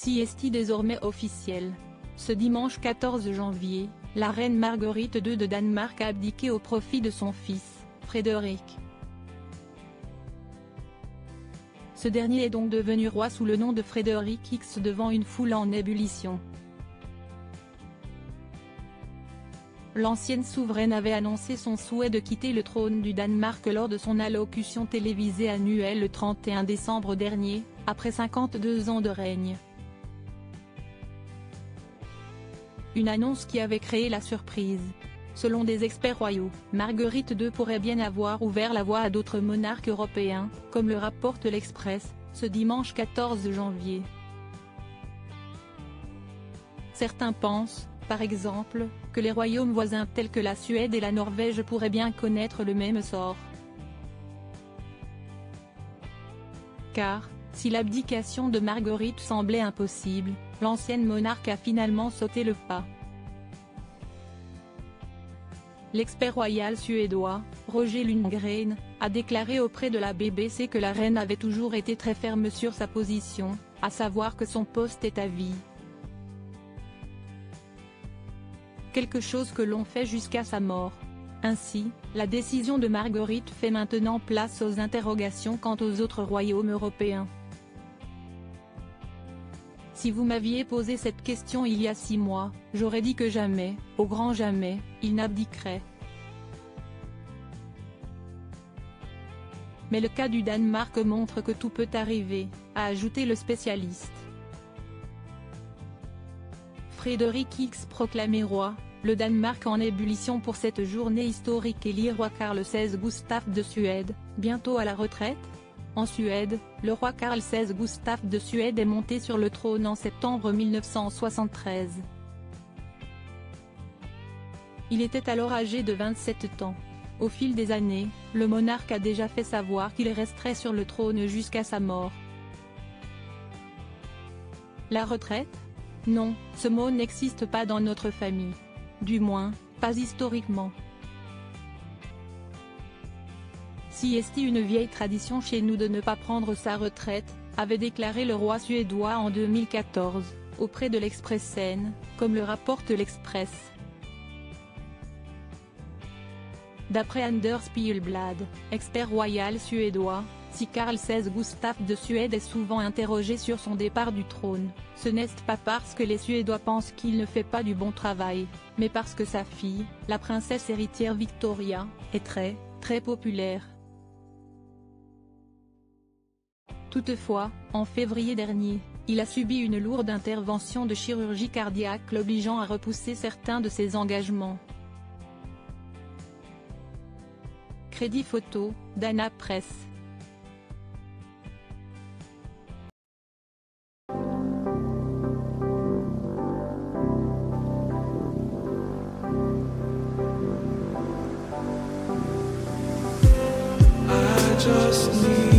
Siesti désormais officielle. Ce dimanche 14 janvier, la reine Marguerite II de Danemark a abdiqué au profit de son fils, Frédéric. Ce dernier est donc devenu roi sous le nom de Frédéric X devant une foule en ébullition. L'ancienne souveraine avait annoncé son souhait de quitter le trône du Danemark lors de son allocution télévisée annuelle le 31 décembre dernier, après 52 ans de règne. Une annonce qui avait créé la surprise. Selon des experts royaux, Marguerite II pourrait bien avoir ouvert la voie à d'autres monarques européens, comme le rapporte l'Express, ce dimanche 14 janvier. Certains pensent, par exemple, que les royaumes voisins tels que la Suède et la Norvège pourraient bien connaître le même sort. Car, si l'abdication de Marguerite semblait impossible, l'ancienne monarque a finalement sauté le pas. L'expert royal suédois, Roger Lundgren, a déclaré auprès de la BBC que la reine avait toujours été très ferme sur sa position, à savoir que son poste est à vie. Quelque chose que l'on fait jusqu'à sa mort. Ainsi, la décision de Marguerite fait maintenant place aux interrogations quant aux autres royaumes européens. Si vous m'aviez posé cette question il y a 6 mois, j'aurais dit que jamais, au grand jamais, il n'abdiquerait. Mais le cas du Danemark montre que tout peut arriver, a ajouté le spécialiste. Frédéric X proclamé roi, le Danemark en ébullition pour cette journée historique élit roi Carl XVI Gustaf de Suède, bientôt à la retraite? En Suède, le roi Carl XVI Gustaf de Suède est monté sur le trône en septembre 1973. Il était alors âgé de 27 ans. Au fil des années, le monarque a déjà fait savoir qu'il resterait sur le trône jusqu'à sa mort. La retraite? Non, ce mot n'existe pas dans notre famille. Du moins, pas historiquement. Siesti une vieille tradition chez nous de ne pas prendre sa retraite, avait déclaré le roi suédois en 2014, auprès de l'Expressen, comme le rapporte l'Express. D'après Anders Spielblad, expert royal suédois, si Carl XVI Gustaf de Suède est souvent interrogé sur son départ du trône, ce n'est pas parce que les Suédois pensent qu'il ne fait pas du bon travail, mais parce que sa fille, la princesse héritière Victoria, est très populaire. Toutefois, en février dernier, il a subi une lourde intervention de chirurgie cardiaque l'obligeant à repousser certains de ses engagements. Crédit photo, Dana Press. I just need